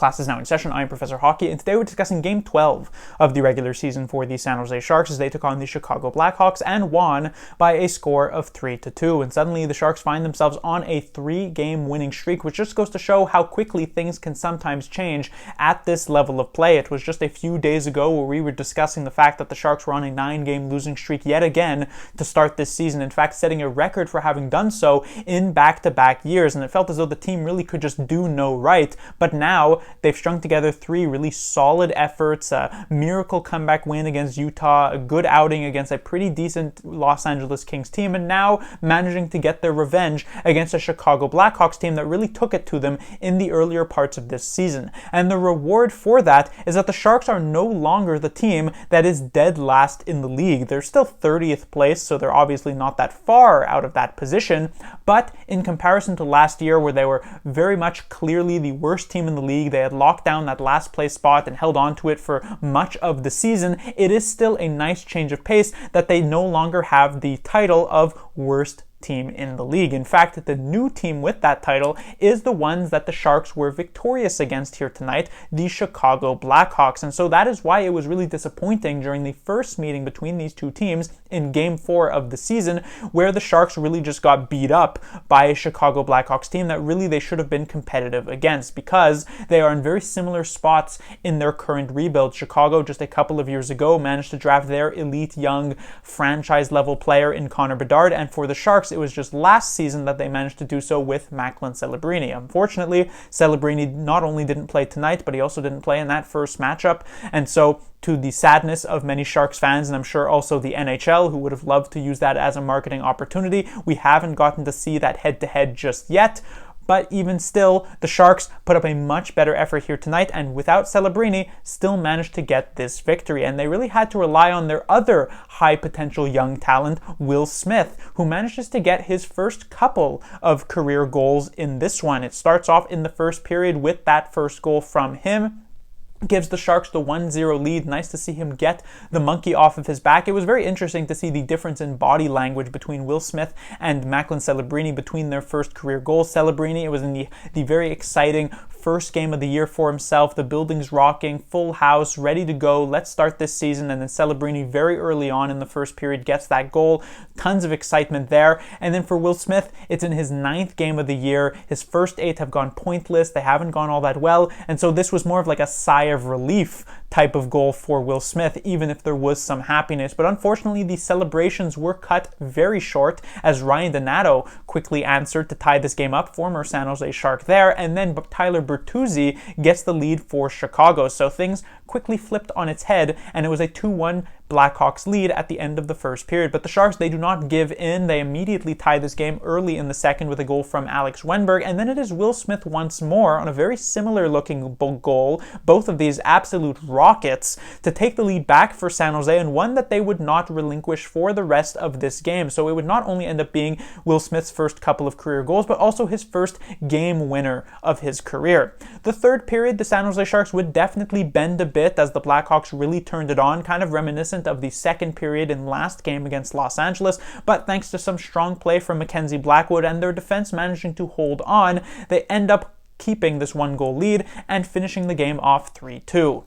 Class is now in session. I am Professor Hockey, and today we're discussing Game 12 of the regular season for the San Jose Sharks as they took on the Chicago Blackhawks and won by a score of 3-2. And suddenly the Sharks find themselves on a 3-game winning streak, which just goes to show how quickly things can sometimes change at this level of play. It was just a few days ago where we were discussing the fact that the Sharks were on a 9-game losing streak yet again to start this season. In fact, setting a record for having done so in back-to-back years. And it felt as though the team really could just do no right. But now they've strung together 3 really solid efforts, a miracle comeback win against Utah, a good outing against a pretty decent Los Angeles Kings team, and now managing to get their revenge against a Chicago Blackhawks team that really took it to them in the earlier parts of this season. And the reward for that is that the Sharks are no longer the team that is dead last in the league. They're still 30th place, so they're obviously not that far out of that position, but in comparison to last year where they were very much clearly the worst team in the league, they had locked down that last place spot and held on to it for much of the season, it is still a nice change of pace that they no longer have the title of worst team in the league. In fact, the new team with that title is the ones that the Sharks were victorious against here tonight, the Chicago Blackhawks. And so that is why it was really disappointing during the first meeting between these two teams in Game 4 of the season, where the Sharks really just got beat up by a Chicago Blackhawks team that really they should have been competitive against, because they are in very similar spots in their current rebuild. Chicago, just a couple of years ago, managed to draft their elite young franchise-level player in Connor Bedard, and for the Sharks, it was just last season that they managed to do so with Macklin Celebrini. Unfortunately, Celebrini not only didn't play tonight, but he also didn't play in that first matchup, and so to the sadness of many Sharks fans, and I'm sure also the NHL, who would have loved to use that as a marketing opportunity, we haven't gotten to see that head-to-head just yet. But even still, the Sharks put up a much better effort here tonight, and without Celebrini, still managed to get this victory. And they really had to rely on their other high-potential young talent, Will Smith, who manages to get his first couple of career goals in this one. It starts off in the first period with that first goal from him. Gives the Sharks the 1-0 lead. Nice to see him get the monkey off of his back. It was very interesting to see the difference in body language between Will Smith and Macklin Celebrini between their first career goals. Celebrini, it was in the very exciting first game of the year for himself. The building's rocking, full house, ready to go. Let's start this season. And then Celebrini very early on in the first period gets that goal. Tons of excitement there. And then for Will Smith, it's in his 9th game of the year. His first 8 have gone pointless. They haven't gone all that well. And so this was more of like a sigh of relief type of goal for Will Smith, even if there was some happiness. But unfortunately, the celebrations were cut very short as Ryan Donato quickly answered to tie this game up, former San Jose Shark there, and then Tyler Bertuzzi gets the lead for Chicago. So things quickly flipped on its head, and it was a 2-1 Blackhawks lead at the end of the first period. But the Sharks, they do not give in. They immediately tie this game early in the second with a goal from Alex Wennberg, and then it is Will Smith once more on a very similar looking goal, both of these absolute rockets, to take the lead back for San Jose, and one that they would not relinquish for the rest of this game. So it would not only end up being Will Smith's first couple of career goals, but also his first game winner of his career. The third period, the San Jose Sharks would definitely bend a bit as the Blackhawks really turned it on, kind of reminiscent of the second period in last game against Los Angeles, but thanks to some strong play from Mackenzie Blackwood and their defense managing to hold on, they end up keeping this 1-goal lead and finishing the game off 3-2.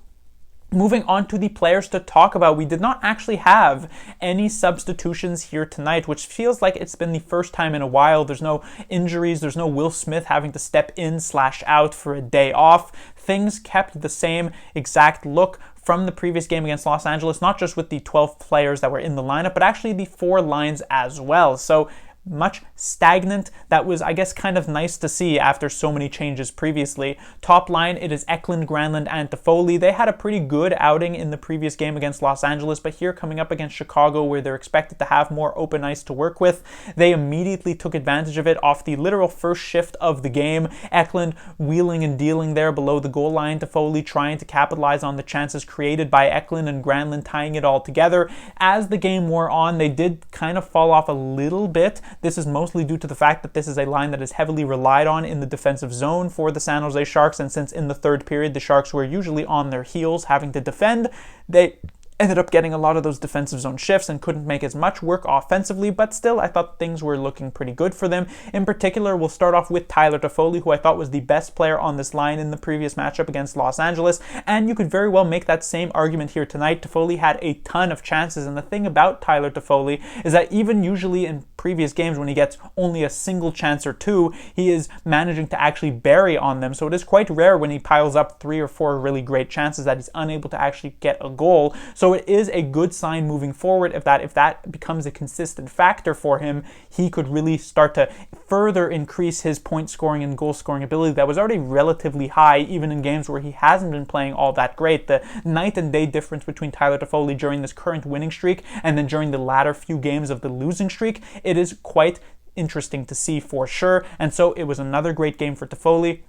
Moving on to the players to talk about, we did not actually have any substitutions here tonight, which feels like it's been the first time in a while. There's no injuries, there's no Will Smith having to step in/out for a day off. Things kept the same exact look from the previous game against Los Angeles, not just with the 12 players that were in the lineup, but actually the 4 lines as well. So much stagnant. That was, I guess, kind of nice to see after so many changes previously. Top line, it is Eklund, Granlund, and Toffoli. They had a pretty good outing in the previous game against Los Angeles, but here coming up against Chicago, where they're expected to have more open ice to work with, they immediately took advantage of it off the literal first shift of the game. Eklund wheeling and dealing there below the goal line. Toffoli trying to capitalize on the chances created by Eklund, and Granlund tying it all together. As the game wore on, they did kind of fall off a little bit. This is mostly due to the fact that this is a line that is heavily relied on in the defensive zone for the San Jose Sharks, and since in the third period the Sharks were usually on their heels having to defend, they ended up getting a lot of those defensive zone shifts and couldn't make as much work offensively, but still I thought things were looking pretty good for them. In particular, we'll start off with Tyler Toffoli, who I thought was the best player on this line in the previous matchup against Los Angeles, and you could very well make that same argument here tonight. Toffoli had a ton of chances, and the thing about Tyler Toffoli is that even usually in previous games when he gets only a single chance or two, he is managing to actually bury on them, so it is quite rare when he piles up 3 or 4 really great chances that he's unable to actually get a goal. So it is a good sign moving forward if that becomes a consistent factor for him, he could really start to further increase his point scoring and goal scoring ability that was already relatively high even in games where he hasn't been playing all that great. The night and day difference between Tyler Toffoli during this current winning streak and then during the latter few games of the losing streak, it is quite interesting to see for sure. And so it was another great game for Toffoli.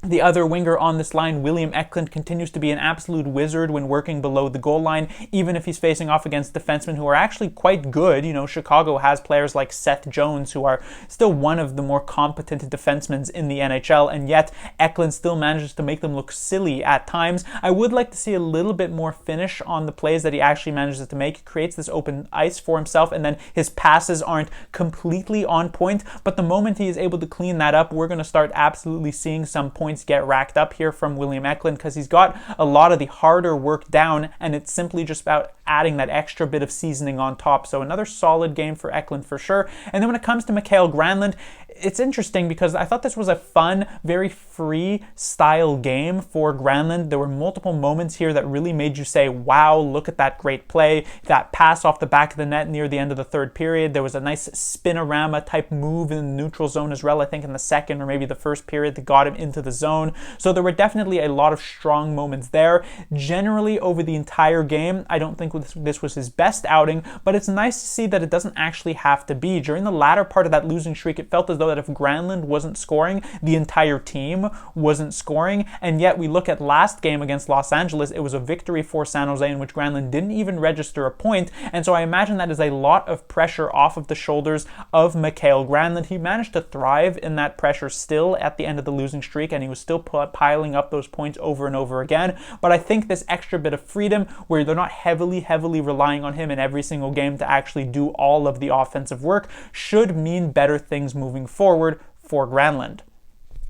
The other winger on this line, William Eklund, continues to be an absolute wizard when working below the goal line, even if he's facing off against defensemen who are actually quite good. You know, Chicago has players like Seth Jones, who are still one of the more competent defensemen in the NHL, and yet Eklund still manages to make them look silly at times. I would like to see a little bit more finish on the plays that he actually manages to make. He creates this open ice for himself, and then his passes aren't completely on point, but the moment he is able to clean that up, we're going to start absolutely seeing some points get racked up here from William Eklund, because he's got a lot of the harder work down, and it's simply just about adding that extra bit of seasoning on top. So another solid game for Eklund for sure. And then when it comes to Mikael Granlund, it's interesting because I thought this was a fun, very free style game for Granlund. There were multiple moments here that really made you say, wow, look at that great play. That pass off the back of the net near the end of the third period. There was a nice spinorama type move in the neutral zone as well, I think in the second or maybe the first period, that got him into the zone. So there were definitely a lot of strong moments there. Generally over the entire game, I don't think this was his best outing, but it's nice to see that it doesn't actually have to be. During the latter part of that losing streak, it felt as though that if Granlund wasn't scoring, the entire team wasn't scoring, and yet we look at last game against Los Angeles, it was a victory for San Jose in which Granlund didn't even register a point, and so I imagine that is a lot of pressure off of the shoulders of Mikael Granlund. He managed to thrive in that pressure still at the end of the losing streak, and he was still piling up those points over and over again, but I think this extra bit of freedom where they're not heavily relying on him in every single game to actually do all of the offensive work should mean better things moving forward for Granlund.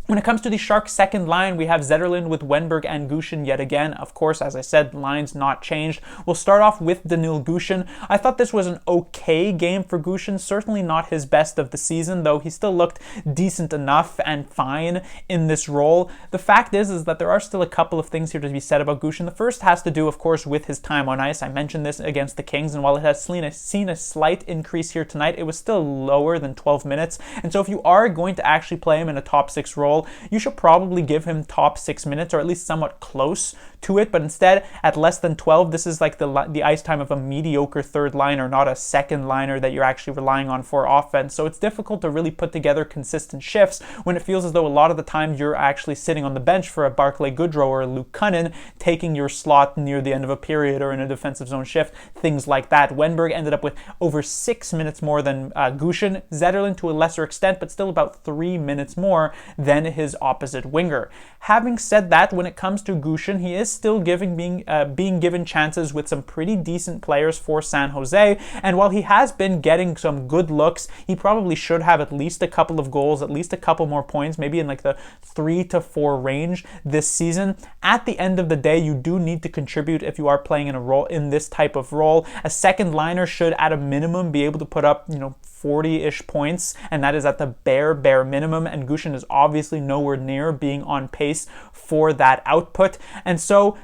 When it comes to the Sharks' second line, we have Zetterlund with Wenberg and Gushchin yet again. Of course, as I said, lines not changed. We'll start off with Daniil Gushchin. I thought this was an okay game for Gushchin. Certainly not his best of the season, though he still looked decent enough and fine in this role. The fact is that there are still a couple of things here to be said about Gushchin. The first has to do, of course, with his time on ice. I mentioned this against the Kings, and while it has seen a slight increase here tonight, it was still lower than 12 minutes. And so if you are going to actually play him in a top 6 role, you should probably give him top 6 minutes, or at least somewhat close to it, but instead at less than 12, this is like the ice time of a mediocre third liner, not a second liner that you're actually relying on for offense. So it's difficult to really put together consistent shifts when it feels as though a lot of the time you're actually sitting on the bench for a Barclay Goodrow or a Luke Cunnin, taking your slot near the end of a period or in a defensive zone shift, things like that. Wenberg ended up with over 6 minutes more than Gushchin. Zetterlund to a lesser extent, but still about 3 minutes more than his opposite winger. Having said that, when it comes to Gushchin, he is still being given chances with some pretty decent players for San Jose, and while he has been getting some good looks, he probably should have at least a couple of goals, at least a couple more points, maybe in like the 3 to 4 range this season. At the end of the day, you do need to contribute if you are playing in a role in this type of role. A second liner should at a minimum be able to put up 40-ish points, and that is at the bare minimum, and Gushchin is obviously nowhere near being on pace for that output. And so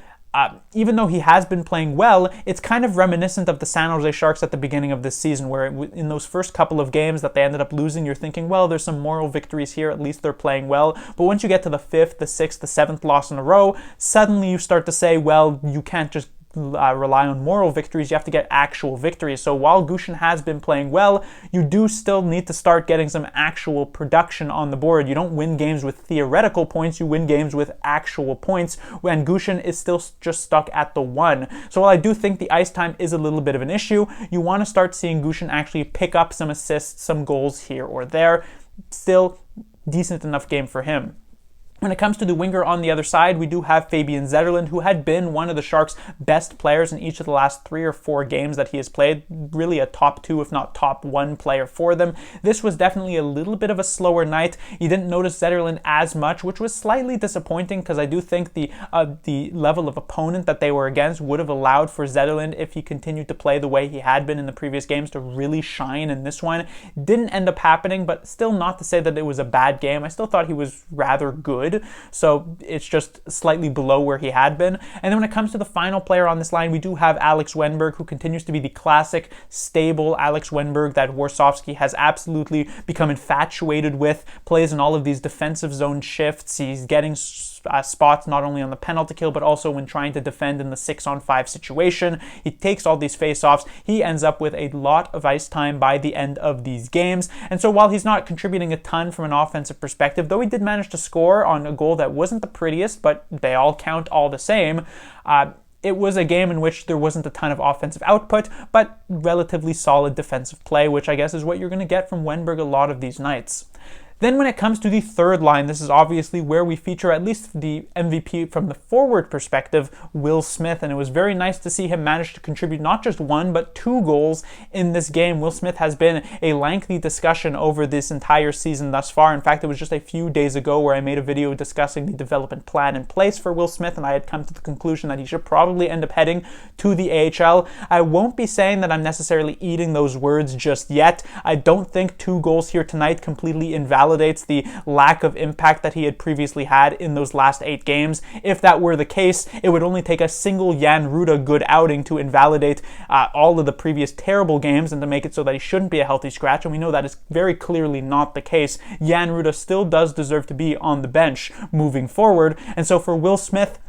even though he has been playing well, it's kind of reminiscent of the San Jose Sharks at the beginning of this season, where in those first couple of games that they ended up losing, you're thinking, well, there's some moral victories here, at least they're playing well. But once you get to the 5th, the 6th, the 7th loss in a row, suddenly you start to say, well, you can't just rely on moral victories, you have to get actual victories. So while Gushchin has been playing well, you do still need to start getting some actual production on the board. You don't win games with theoretical points, you win games with actual points, when Gushchin is still just stuck at the 1. So while I do think the ice time is a little bit of an issue, you want to start seeing Gushchin actually pick up some assists, some goals here or there. Still decent enough game for him. When it comes to the winger on the other side, we do have Fabian Zetterlund, who had been one of the Sharks' best players in each of the last 3 or 4 games that he has played. Really a top 2, if not top 1 player for them. This was definitely a little bit of a slower night. You didn't notice Zetterlund as much, which was slightly disappointing because I do think the level of opponent that they were against would have allowed for Zetterlund, if he continued to play the way he had been in the previous games, to really shine in this one. Didn't end up happening, but still not to say that it was a bad game. I still thought he was rather good. So it's just slightly below where he had been. And then when it comes to the final player on this line, we do have Alex Wennberg, who continues to be the classic, stable Alex Wennberg that Warsawski has absolutely become infatuated with. Plays in all of these defensive zone shifts. He's getting spots not only on the penalty kill, but also when trying to defend in the 6-on-5 situation. He takes all these face-offs. He ends up with a lot of ice time by the end of these games. And so while he's not contributing a ton from an offensive perspective, though he did manage to score on a goal that wasn't the prettiest, but they all count all the same, it was a game in which there wasn't a ton of offensive output, but relatively solid defensive play, which I guess is what you're going to get from Wennberg a lot of these nights. Then when it comes to the third line, this is obviously where we feature at least the MVP from the forward perspective, Will Smith, and it was very nice to see him manage to contribute not just 1 but 2 goals in this game. Will Smith has been a lengthy discussion over this entire season thus far. In fact, it was just a few days ago where I made a video discussing the development plan in place for Will Smith, and I had come to the conclusion that he should probably end up heading to the AHL. I won't be saying that I'm necessarily eating those words just yet. I don't think 2 goals here tonight completely invalidates the lack of impact that he had previously had in those last 8 games. If that were the case, it would only take a single Jan Rutta good outing to invalidate all of the previous terrible games and to make it so that he shouldn't be a healthy scratch, and we know that is very clearly not the case. Jan Rutta still does deserve to be on the bench moving forward, and so for Will Smith,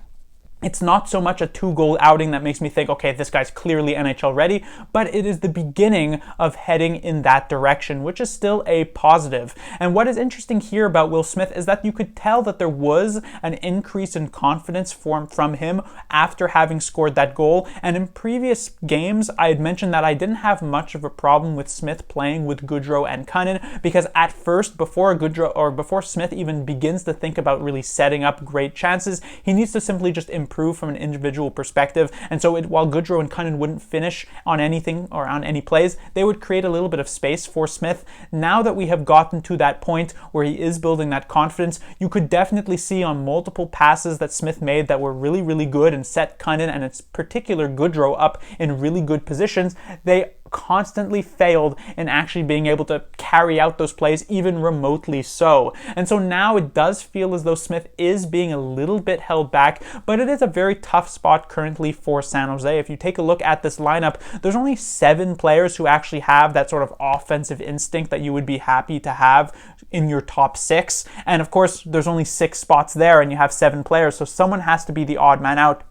it's not so much a 2-goal outing that makes me think, okay, this guy's clearly NHL ready, but it is the beginning of heading in that direction, which is still a positive. And what is interesting here about Will Smith is that you could tell that there was an increase in confidence from him after having scored that goal. And in previous games, I had mentioned that I didn't have much of a problem with Smith playing with Goodrow and Cunnin, because at first, before Smith even begins to think about really setting up great chances, he needs to simply just improve from an individual perspective. And so while Goodrow and Cunnin wouldn't finish on anything or on any plays, they would create a little bit of space for Smith. Now that we have gotten to that point where he is building that confidence, you could definitely see on multiple passes that Smith made that were really, really good and set Cunnin and its particular Goodrow up in really good positions. They constantly failed in actually being able to carry out those plays, even remotely so. And so now it does feel as though Smith is being a little bit held back, but it is a very tough spot currently for San Jose. If you take a look at this lineup, there's only 7 players who actually have that sort of offensive instinct that you would be happy to have in your top 6. And of course, there's only 6 spots there and you have 7 players, so someone has to be the odd man out.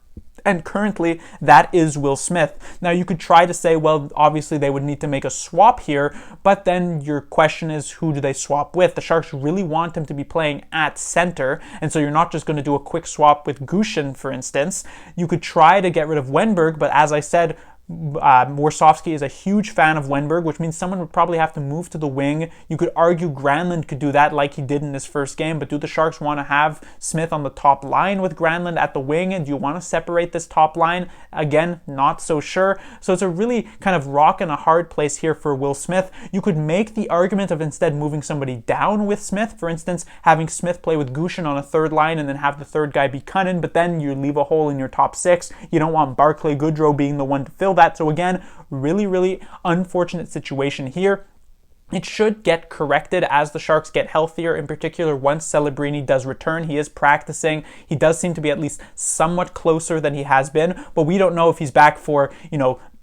And currently, that is Will Smith. Now, you could try to say, well, obviously they would need to make a swap here, but then your question is, who do they swap with? The Sharks really want him to be playing at center, and so you're not just going to do a quick swap with Gushin, for instance. You could try to get rid of Wennberg, but as I said, Warsawski is a huge fan of Wennberg, which means someone would probably have to move to the wing. You could argue Granlund could do that like he did in his first game, but do the Sharks want to have Smith on the top line with Granlund at the wing? And do you want to separate this top line? Again, not so sure. So it's a really kind of rock and a hard place here for Will Smith. You could make the argument of instead moving somebody down with Smith, for instance, having Smith play with Gushin on a third line and then have the third guy be Cunnin, but then you leave a hole in your top 6. You don't want Barclay Goodrow being the one to fill that. So again, really, really unfortunate situation here. It should get corrected as the Sharks get healthier, in particular once Celebrini does return. He is practicing. He does seem to be at least somewhat closer than he has been, but we don't know if he's back for,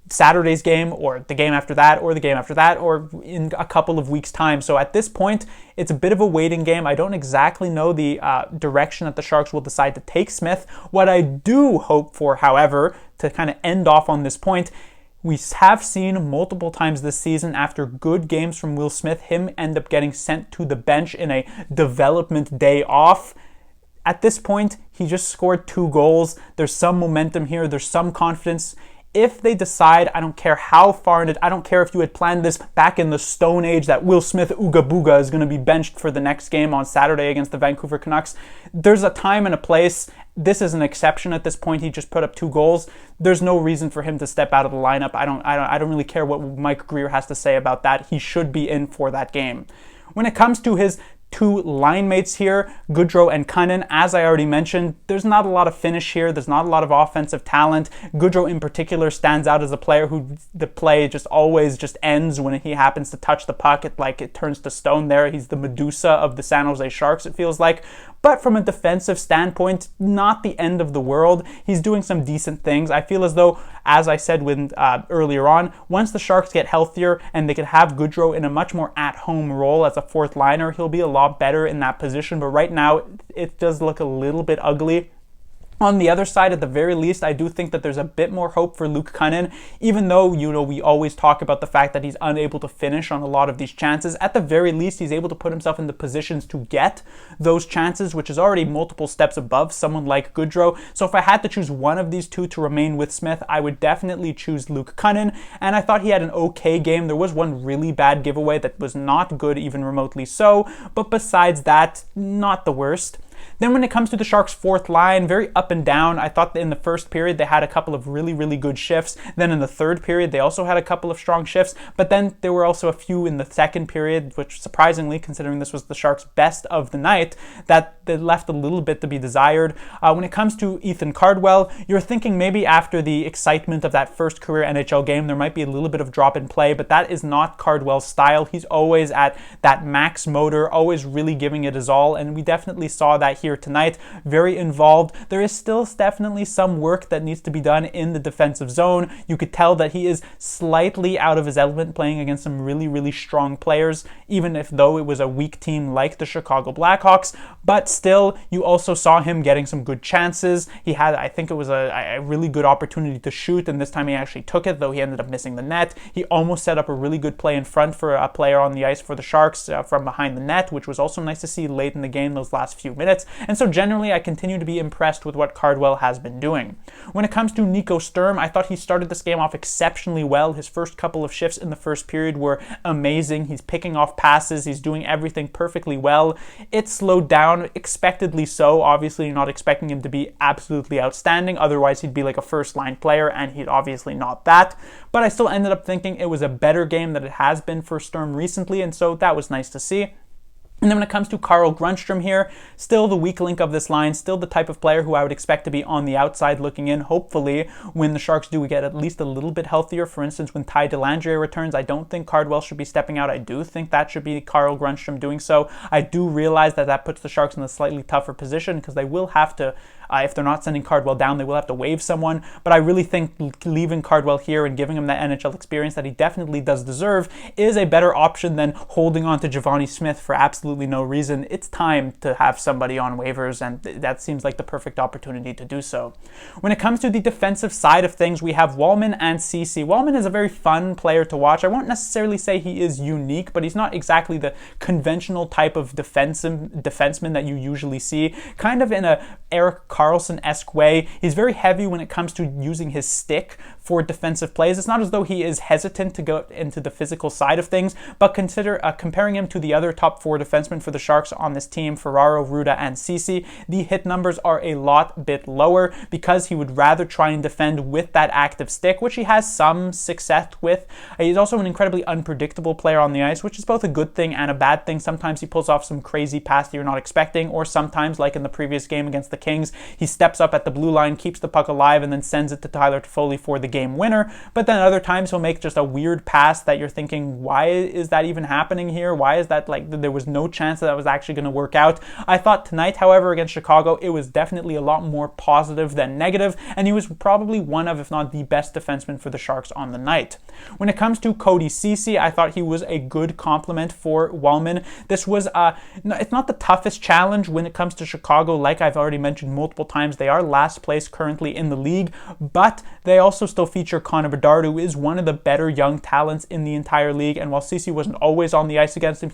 Saturday's game or the game after that or the game after that or in a couple of weeks' time. So at this point, it's a bit of a waiting game. I don't exactly know the direction that the Sharks will decide to take Smith. What I do hope for, however, to kind of end off on this point, we have seen multiple times this season after good games from Will Smith, him end up getting sent to the bench in a development day off. At this point, he just scored 2 goals. There's some momentum here. There's some confidence. if they decide, I don't care how far in it, I don't care if you had planned this back in the Stone Age that Will Smith Ooga Booga is going to be benched for the next game on Saturday against the Vancouver Canucks. There's a time and a place. This is an exception at this point. He just put up 2 goals. There's no reason for him to step out of the lineup. I don't really care what Mike Greer has to say about that. He should be in for that game. When it comes to his 2 line mates here, Goodrow and Cunnin, as I already mentioned, there's not a lot of finish here. There's not a lot of offensive talent. Goodrow in particular stands out as a player who the play just always just ends when he happens to touch the puck. It turns to stone there. He's the Medusa of the San Jose Sharks, it feels like. But from a defensive standpoint, not the end of the world. He's doing some decent things. I feel as though, as I said earlier on, once the Sharks get healthier and they could have Goodrow in a much more at-home role as a 4th liner, he'll be a lot better in that position. But right now, it does look a little bit ugly. On the other side, at the very least, I do think that there's a bit more hope for Luke Cunnin, even though, we always talk about the fact that he's unable to finish on a lot of these chances. At the very least, he's able to put himself in the positions to get those chances, which is already multiple steps above someone like Goodrow. So if I had to choose one of these 2 to remain with Smith, I would definitely choose Luke Cunnin, and I thought he had an okay game. There was one really bad giveaway that was not good, even remotely so, but besides that, not the worst. Then when it comes to the Sharks' 4th line, very up and down. I thought that in the first period they had a couple of really, really good shifts. Then in the third period they also had a couple of strong shifts. But then there were also a few in the second period, which surprisingly, considering this was the Sharks' best of the night, that they left a little bit to be desired. When it comes to Ethan Cardwell, you're thinking maybe after the excitement of that first career NHL game, there might be a little bit of drop in play, but that is not Cardwell's style. He's always at that max motor, always really giving it his all, and we definitely saw that here tonight. Very involved. There is still definitely some work that needs to be done in the defensive zone. You could tell that he is slightly out of his element playing against some really, really strong players, even if though it was a weak team like the Chicago Blackhawks. But still, you also saw him getting some good chances. He had, I think it was a really good opportunity to shoot, and this time he actually took it, though he ended up missing the net. He almost set up a really good play in front for a player on the ice for the Sharks from behind the net, which was also nice to see late in the game, those last few minutes. And so generally, I continue to be impressed with what Cardwell has been doing. When it comes to Nico Sturm, I thought he started this game off exceptionally well. His first couple of shifts in the first period were amazing. He's picking off passes. He's doing everything perfectly well. It slowed down, expectedly so. Obviously, you're not expecting him to be absolutely outstanding. Otherwise, he'd be like a first-line player, and he'd obviously not that. But I still ended up thinking it was a better game than it has been for Sturm recently, and so that was nice to see. And then when it comes to Carl Grundstrom here, still the weak link of this line, still the type of player who I would expect to be on the outside looking in, hopefully, when the Sharks do get at least a little bit healthier. For instance, when Ty Dellandrea returns, I don't think Cardwell should be stepping out. I do think that should be Carl Grundstrom doing so. I do realize that that puts the Sharks in a slightly tougher position because they will have to, if they're not sending Cardwell down, they will have to waive someone. But I really think leaving Cardwell here and giving him that NHL experience that he definitely does deserve is a better option than holding on to Giovanni Smith for absolutely no reason. It's time to have somebody on waivers, and that seems like the perfect opportunity to do so. When it comes to the defensive side of things, we have Wallman and Ceci. Wallman is a very fun player to watch. I won't necessarily say he is unique, but he's not exactly the conventional type of defenseman that you usually see. Kind of in a Erik Karlsson-esque way. He's very heavy when it comes to using his stick for defensive plays. It's not as though he is hesitant to go into the physical side of things, but consider comparing him to the other top 4 defensemen for the Sharks on this team, Ferraro, Ruda, and Ceci, the hit numbers are a lot bit lower because he would rather try and defend with that active stick, which he has some success with. He's also an incredibly unpredictable player on the ice, which is both a good thing and a bad thing. Sometimes he pulls off some crazy pass that you're not expecting, or sometimes, like in the previous game against the Kings, he steps up at the blue line, keeps the puck alive, and then sends it to Tyler Toffoli for the game winner. But then other times he'll make just a weird pass that you're thinking, why is that even happening here? Why is that, like, there was no chance that was actually going to work out. I thought tonight, however, against Chicago, it was definitely a lot more positive than negative, and he was probably one of, if not the best defenseman for the Sharks on the night. When it comes to Cody Ceci, I thought he was a good complement for Wallman. This was, it's not the toughest challenge when it comes to Chicago. Like I've already mentioned multiple times, they are last place currently in the league, but they also still feature Connor Bedard, who is one of the better young talents in the entire league, and while Ceci wasn't always on the ice against him,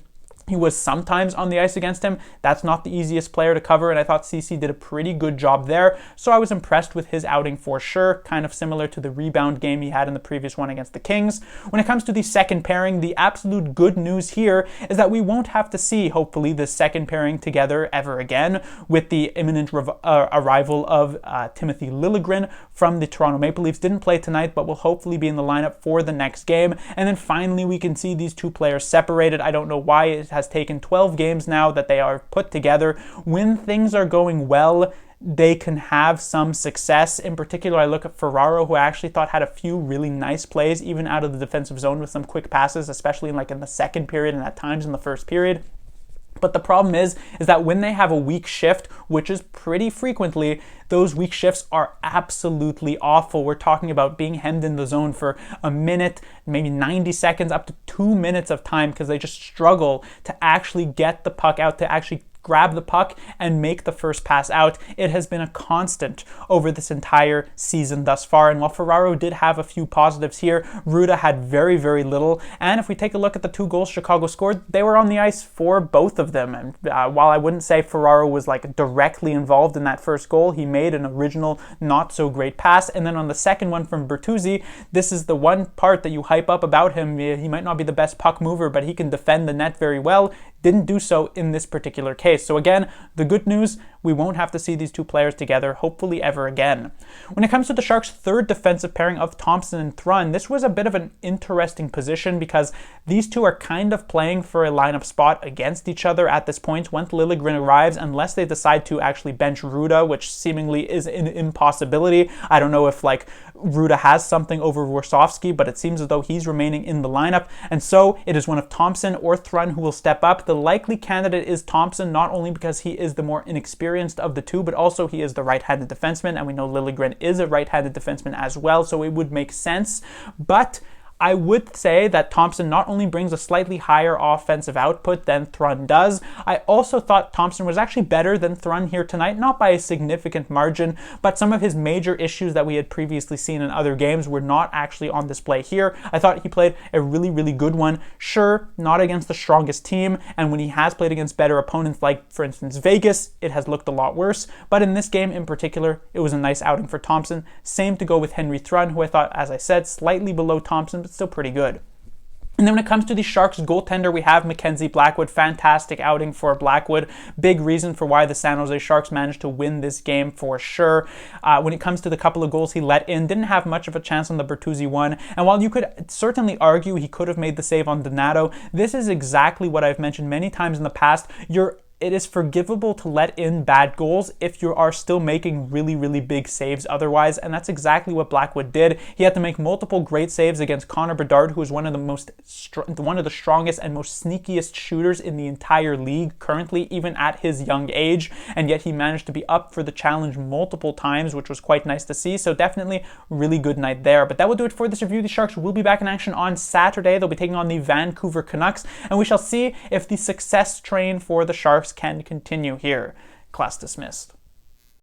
He was sometimes on the ice against him. That's not the easiest player to cover, and I thought CC did a pretty good job there. So I was impressed with his outing for sure, kind of similar to the rebound game he had in the previous one against the Kings. When it comes to the second pairing, the absolute good news here is that we won't have to see, hopefully, the second pairing together ever again with the imminent arrival of Timothy Liljegren from the Toronto Maple Leafs. Didn't play tonight, but will hopefully be in the lineup for the next game. And then finally, we can see these two players separated. I don't know why it has taken 12 games now that they are put together. When things are going well, they can have some success. In particular, I look at Ferraro, who I actually thought had a few really nice plays, even out of the defensive zone with some quick passes, especially in the second period and at times in the first period. But the problem is that when they have a weak shift, which is pretty frequently, those weak shifts are absolutely awful. We're talking about being hemmed in the zone for a minute, maybe 90 seconds, up to 2 minutes of time, because they just struggle to actually get the puck out, to actually grab the puck and make the first pass out. It has been a constant over this entire season thus far. And while Ferraro did have a few positives here, Ruda had very, very little. And if we take a look at the 2 goals Chicago scored, they were on the ice for both of them. And while I wouldn't say Ferraro was directly involved in that first goal, he made an original not so great pass. And then on the second one from Bertuzzi, this is the one part that you hype up about him. He might not be the best puck mover, but he can defend the net very well. Didn't do so in this particular case. So again, the good news, we won't have to see these two players together, hopefully ever again. When it comes to the Sharks' third defensive pairing of Thompson and Thrun, this was a bit of an interesting position because these two are kind of playing for a lineup spot against each other at this point. Once Liljegren arrives, unless they decide to actually bench Ruda, which seemingly is an impossibility. I don't know if Ruda has something over Warsofsky, but it seems as though he's remaining in the lineup. And so it is one of Thompson or Thrun who will step up. The likely candidate is Thompson, not only because he is the more inexperienced of the two, but also he is the right-handed defenseman, and we know Liljegren is a right-handed defenseman as well, so it would make sense. But I would say that Thompson not only brings a slightly higher offensive output than Thrun does, I also thought Thompson was actually better than Thrun here tonight, not by a significant margin, but some of his major issues that we had previously seen in other games were not actually on display here. I thought he played a really, really good one. Sure, not against the strongest team, and when he has played against better opponents like, for instance, Vegas, it has looked a lot worse, but in this game in particular, it was a nice outing for Thompson. Same to go with Henry Thrun, who I thought, as I said, slightly below Thompson, but still pretty good. And then when it comes to the Sharks goaltender, we have Mackenzie Blackwood. Fantastic outing for Blackwood. Big reason for why the San Jose Sharks managed to win this game for sure. When it comes to the couple of goals he let in, didn't have much of a chance on the Bertuzzi one. And while you could certainly argue he could have made the save on Donato, this is exactly what I've mentioned many times in the past. It is forgivable to let in bad goals if you are still making really, really big saves otherwise, and that's exactly what Blackwood did. He had to make multiple great saves against Connor Bedard, who is one of the strongest and most sneakiest shooters in the entire league currently, even at his young age, and yet he managed to be up for the challenge multiple times, which was quite nice to see. So definitely really good night there. But that will do it for this review. The Sharks will be back in action on Saturday. They'll be taking on the Vancouver Canucks, and we shall see if the success train for the Sharks can continue here. Class dismissed.